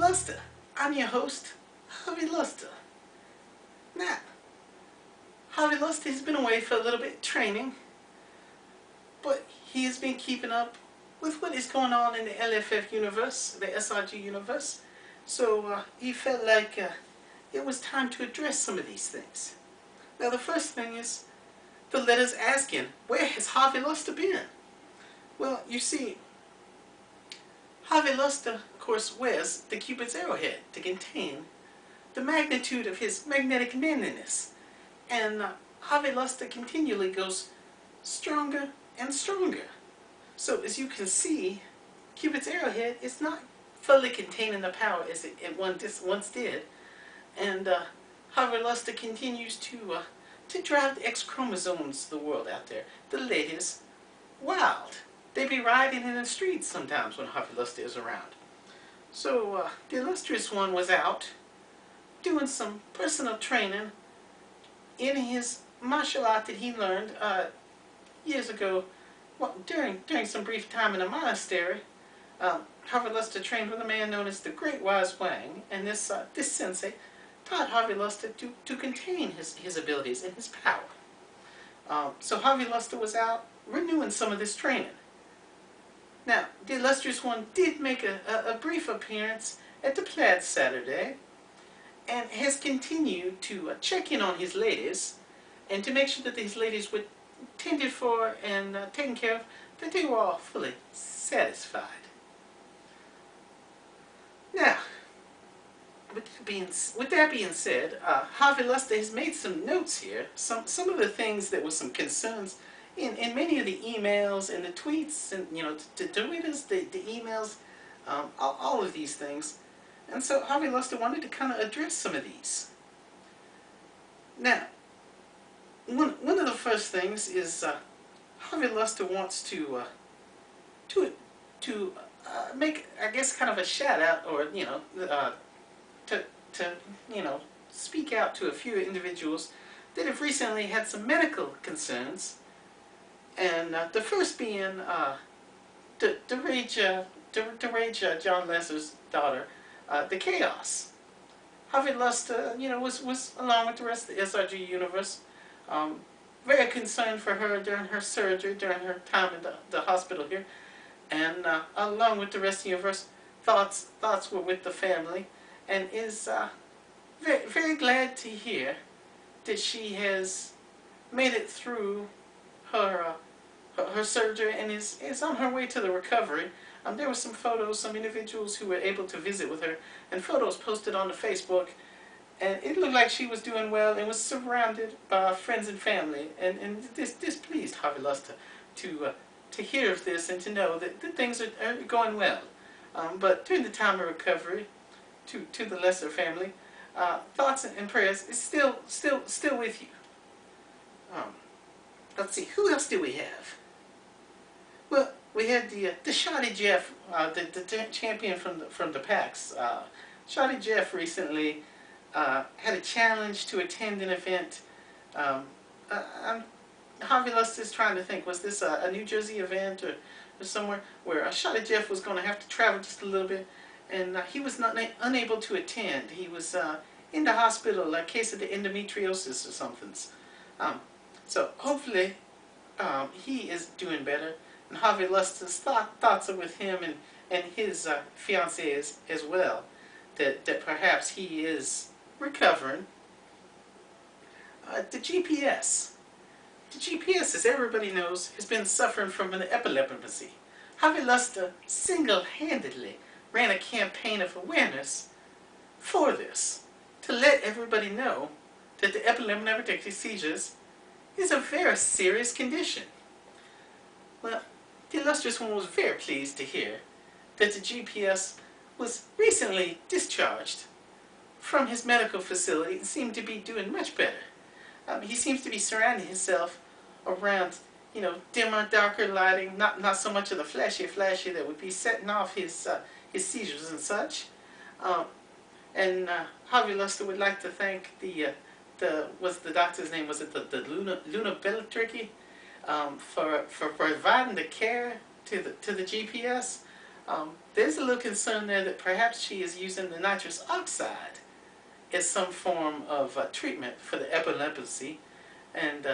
Luster. I'm your host, Harvey Luster. Now, Harvey Luster has been away for a little bit training, but he has been keeping up with what is going on in the LFF universe, the SRG universe. So he felt like it was time to address some of these things. Now, the first thing is the letters asking, where has Harvey Luster been? Well, you see, Harvey Luster, of course, wears the Cupid's arrowhead to contain the magnitude of his magnetic manliness. And Harvey Luster continually goes stronger and stronger. So as you can see, Cupid's arrowhead is not fully containing the power as it once did. And Harvey Luster continues to drive the X chromosomes of the world out there. The ladies wild. They be riding in the streets sometimes when Harvey Luster is around. So the illustrious one was out doing some personal training in his martial art that he learned years ago. Well, during some brief time in a monastery. Harvey Luster trained with a man known as the Great Wise Wang, and this sensei taught Harvey Luster to contain his abilities and his power. So Harvey Luster was out renewing some of this training. Now, the illustrious one did make a brief appearance at the Plaid Saturday, and has continued to check in on his ladies, and to make sure that these ladies were tended for and taken care of, that they were all fully satisfied. Now, with that being said, Harvey Luster has made some notes here, some of the things that were some concerns in many of the emails and the tweets, and the readers, the emails, all of these things. And so Harvey Luster wanted to kind of address some of these. Now, one of the first things is Harvey Luster wants to make, I guess, kind of a shout out, or to speak out to a few individuals that have recently had some medical concerns. And the first being the Rage John Lesser's daughter, the Chaos. Harvey Luster, was along with the rest of the SRG Universe, very concerned for her during her surgery, during her time in the hospital here, and along with the rest of the universe, thoughts were with the family, and is very, very glad to hear that she has made it through her surgery and is on her way to the recovery. There were some photos, some individuals who were able to visit with her, and photos posted on the Facebook, and it looked like she was doing well and was surrounded by friends and family, and this displeased Harvey Luster to hear of this and to know that things are going well. But during the time of recovery, to the Lesser family, thoughts and prayers is still with you. Let's see, who else do we have? Well, we had the Shoddy Jeff, the champion from the PAX. Shoddy Jeff recently had a challenge to attend an event. Harvey Luster is trying to think, was this a New Jersey event or somewhere where Shoddy Jeff was going to have to travel just a little bit, and he was unable to attend. He was in the hospital, a case of the endometriosis or something. So hopefully he is doing better. And Harvey Luster's thoughts are with him and his fiancée as well, that perhaps he is recovering. The GPS. The GPS, as everybody knows, has been suffering from an epilepsy. Harvey Luster single-handedly ran a campaign of awareness for this, to let everybody know that the epileptic seizures is a very serious condition. Well, the illustrious one was very pleased to hear that the GPS was recently discharged from his medical facility and seemed to be doing much better. He seems to be surrounding himself around, dimmer, darker lighting, not so much of the flashy that would be setting off his seizures and such. And Harvey Luster would like to thank what's the doctor's name? Was it the Luna Beltricky? For providing the care to the GPS. There's a little concern there that perhaps she is using the nitrous oxide as some form of treatment for the epilepsy, and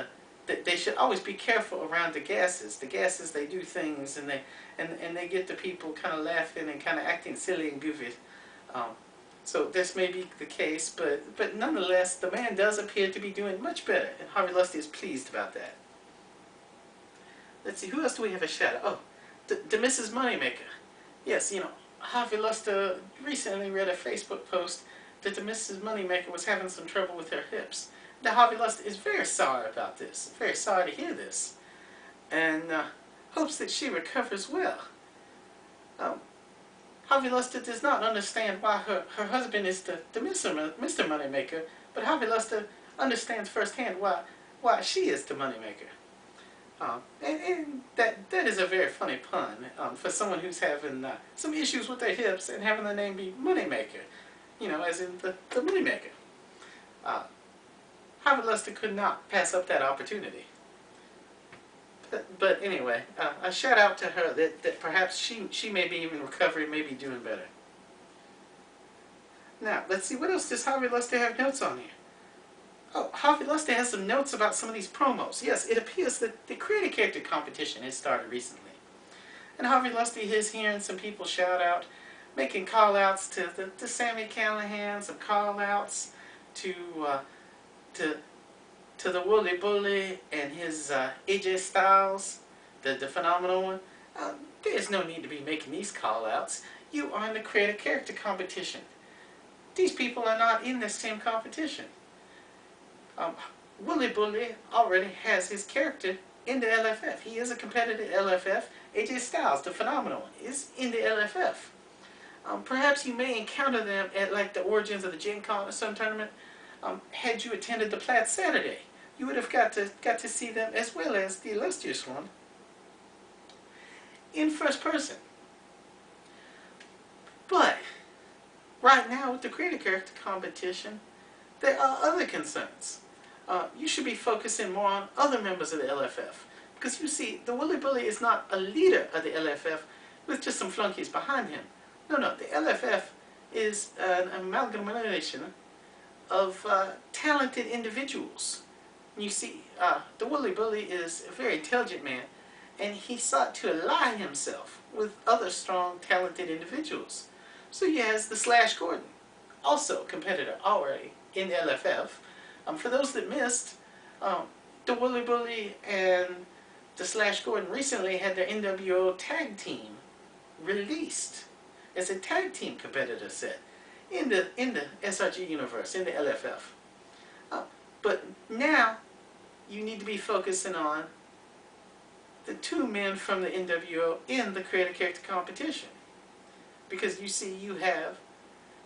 they should always be careful around the gases. The gases, they do things, and they get the people kind of laughing and kind of acting silly and goofy. Um, so this may be the case, but nonetheless, the man does appear to be doing much better, and Harvey Lusty is pleased about that. Let's see, who else do we have a shout out? Oh, the Mrs. Moneymaker. Yes, you know, Harvey Luster recently read a Facebook post that the Mrs. Moneymaker was having some trouble with her hips. Now, Harvey Luster is very sorry about this, very sorry to hear this, and hopes that she recovers well. Harvey Luster does not understand why her husband is the Mr. Moneymaker, but Harvey Luster understands firsthand why she is the Moneymaker. And that is a very funny pun for someone who's having some issues with their hips and having the name be Moneymaker, you know, as in the Moneymaker. Harvey Luster could not pass up that opportunity. But anyway, a shout out to her that perhaps she may be even recovering, may be doing better. Now, let's see, what else does Harvey Luster have notes on here? Oh, Harvey Luster has some notes about some of these promos. Yes, it appears that the Creative Character Competition has started recently. And Harvey Luster is hearing some people shout out, making call-outs to Sammy Callahan, some call-outs to the Wooly Bully and his AJ Styles, the phenomenal one. There's no need to be making these call-outs. You are in the Creative Character Competition. These people are not in the same competition. Wooly Bully already has his character in the LFF. He is a competitor in LFF. AJ Styles, the phenomenal one, is in the LFF. Perhaps you may encounter them at like the Origins of the Gen Con or some tournament. Had you attended the Plaid Saturday, you would have got to see them as well as the illustrious one in first person. But right now with the Creative Character Competition, there are other concerns. You should be focusing more on other members of the LFF. Because you see, the Wooly Bully is not a leader of the LFF with just some flunkies behind him. No, the LFF is an amalgamation of talented individuals. You see, the Wooly Bully is a very intelligent man, and he sought to ally himself with other strong, talented individuals. So he has the Slash Gordon, also a competitor already in the LFF. For those that missed, the Wooly Bully and the Slash Gordon recently had their NWO tag team released as a tag team competitor set in the SRG Universe, in the LFF. But now you need to be focusing on the two men from the NWO in the Creative Character Competition. Because you see, you have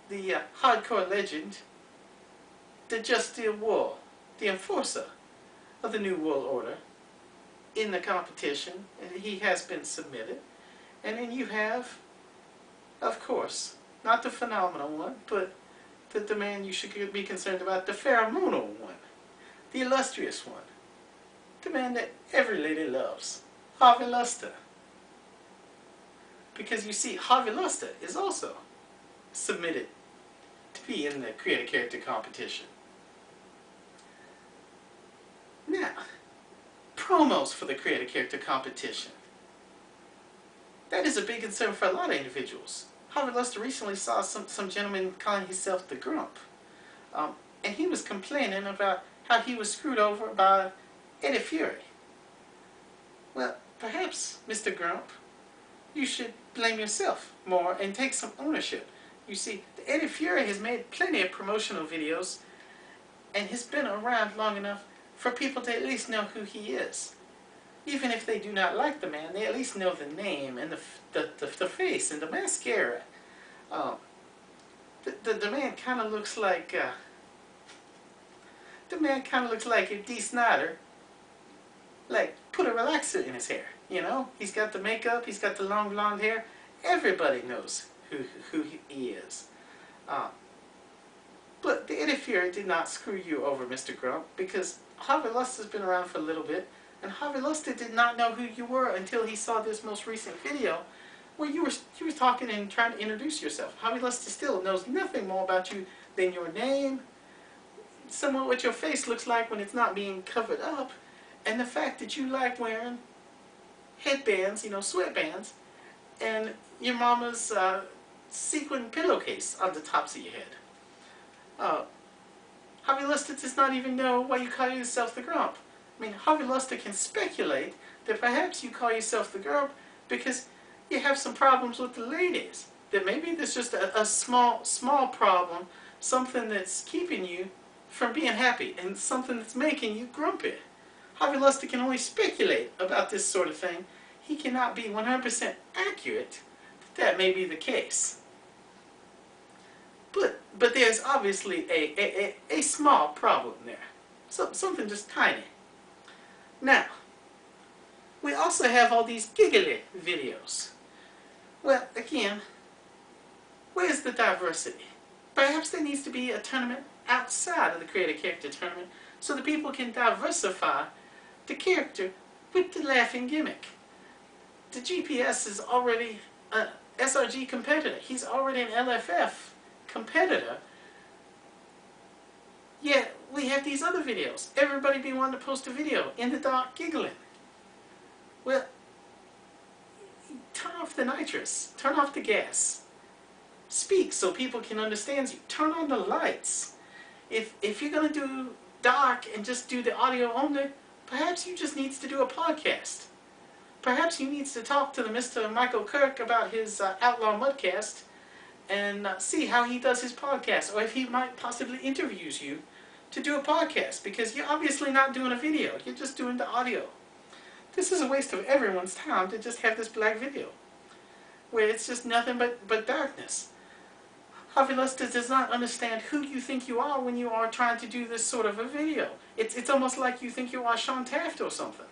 the hardcore legend, the Just Steel War, the enforcer of the New World Order, in the competition, and he has been submitted. And then you have, of course, not the phenomenal one, but the man you should be concerned about, the pheromonal one, the illustrious one, the man that every lady loves, Harvey Luster. Because you see, Harvey Luster is also submitted to be in the Creative Character Competition. Now, promos for the Creative Character Competition. That is a big concern for a lot of individuals. Harvey Luster recently saw some gentleman calling himself the Grump. And he was complaining about how he was screwed over by Eddie Fury. Well, perhaps, Mr. Grump, you should blame yourself more and take some ownership. You see, Eddie Fury has made plenty of promotional videos and has been around long enough for people to at least know who he is. Even if they do not like the man, they at least know the name and the face and the mascara. The man kind of looks like if Dee Snider put a relaxer in his hair. You know, he's got the makeup, he's got the long blonde hair. Everybody knows who he is. But the Eddie Fury did not screw you over, Mr. Grump, because Harvey Luster's been around for a little bit, and Harvey Luster did not know who you were until he saw this most recent video Well, you were talking and trying to introduce yourself. Harvey Luster still knows nothing more about you than your name, somewhat what your face looks like when it's not being covered up, and the fact that you like wearing headbands, sweatbands, and your mama's sequin pillowcase on the tops of your head. Harvey Luster does not even know why you call yourself the Grump. I mean, Harvey Luster can speculate that perhaps you call yourself the Grump because you have some problems with the ladies. That maybe there's just a small problem, something that's keeping you from being happy, and something that's making you grumpy. Harvey Luster can only speculate about this sort of thing. He cannot be 100% accurate that may be the case. But there's obviously a small problem there. Something just tiny. Now, we also have all these giggly videos. Well, again, where's the diversity? Perhaps there needs to be a tournament outside of the Creative Character Tournament so that people can diversify the character with the laughing gimmick. The GPS is already an SRG competitor. He's already an LFF competitor. Yet we have these other videos. Everybody be wanting to post a video in the dark giggling. Well, turn off the nitrous. Turn off the gas. Speak so people can understand you. Turn on the lights. If you're going to do dark and just do the audio only, perhaps you just needs to do a podcast. Perhaps you needs to talk to the Mr. Michael Kirk about his Outlaw Mudcast and see how he does his podcast, or if he might possibly interviews you to do a podcast, because you're obviously not doing a video, you're just doing the audio. This is a waste of everyone's time to just have this black video, where it's just nothing but darkness. Harvey Luster does not understand who you think you are when you are trying to do this sort of a video. It's almost like you think you are Sean Taft or something.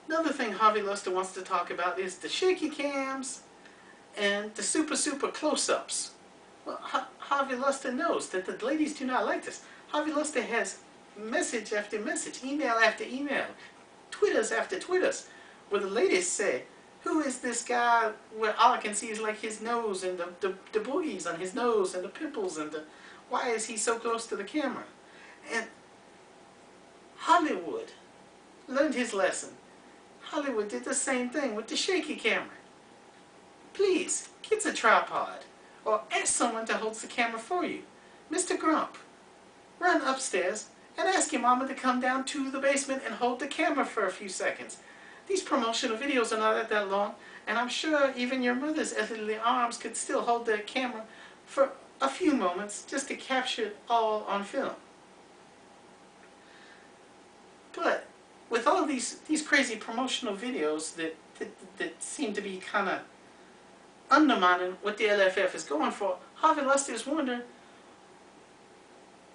Another thing Harvey Luster wants to talk about is the shaky cams and the super close-ups. Well, Harvey Luster knows that the ladies do not like this. Harvey Luster has message after message, email after email, Twitters after Twitters, where the ladies say, who is this guy where all I can see is like his nose and the boogies on his nose and the pimples and why is he so close to the camera? And Hollywood learned his lesson. Hollywood did the same thing with the shaky camera. Please, get a tripod or ask someone to hold the camera for you. Mr. Grump, run upstairs and ask your mama to come down to the basement and hold the camera for a few seconds. These promotional videos are not that long, and I'm sure even your mother's elderly arms could still hold the camera for a few moments just to capture it all on film. But with all these crazy promotional videos that seem to be kind of undermining what the LFF is going for, Harvey Luster is wondering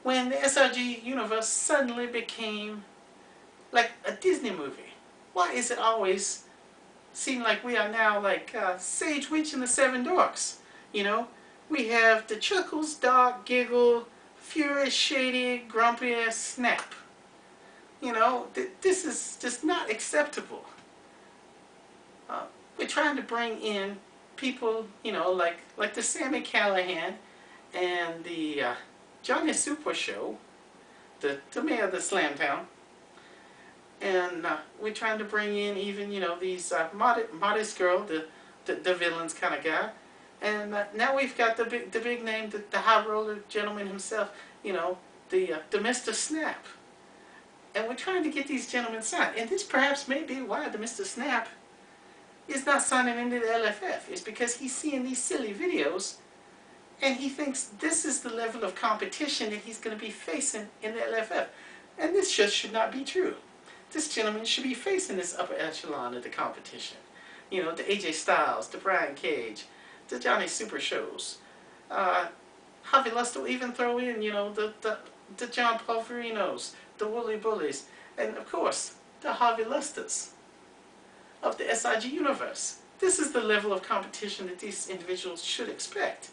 when the SRG Universe suddenly became like a Disney movie. Why is it always seem like we are now like Sage Witch and the Seven Dorks? You know, we have the Chuckles, Dark, Giggle, Furious, Shady, Grumpy, Snap. You know, this is just not acceptable. We're trying to bring in people, you know, like the Sammy Callahan and the Johnny Super Show, the mayor of the Slamtown. And we're trying to bring in even, you know, these Modest Girl, the villains kind of guy. And now we've got the big name, the high roller gentleman himself, you know, the Mr. Snap. And we're trying to get these gentlemen signed. And this perhaps may be why the Mr. Snap is not signing into the LFF. It's because he's seeing these silly videos and he thinks this is the level of competition that he's going to be facing in the LFF. And this just should not be true. This gentleman should be facing this upper echelon of the competition. You know, the AJ Styles, the Brian Cage, the Johnny Super Shows. Harvey Luster will even throw in, you know, the John Porfirinos, the Wooly Bullies, and of course, the Harvey Lusters of the SRG Universe. This is the level of competition that these individuals should expect.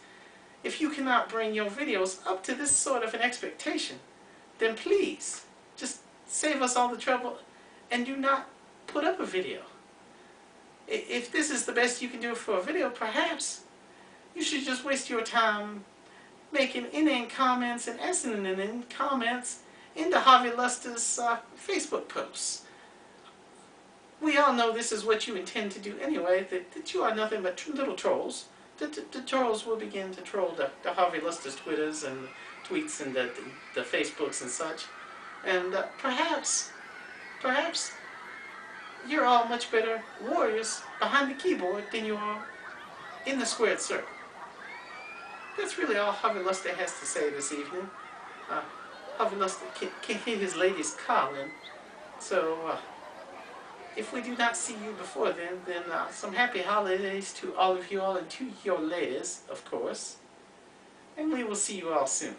If you cannot bring your videos up to this sort of an expectation, then please, just save us all the trouble and do not put up a video. If this is the best you can do for a video, perhaps you should just waste your time making inane comments and inane comments into Javi Luster's Facebook posts. We all know this is what you intend to do anyway, that you are nothing but little trolls. The trolls will begin to troll the Harvey Luster's Twitters and tweets and the Facebooks and such. And perhaps you're all much better warriors behind the keyboard than you are in the squared circle. That's really all Harvey Luster has to say this evening. Harvey Luster can hear his ladies calling, so if we do not see you before then some happy holidays to all of you all and to your ladies, of course. And we will see you all soon.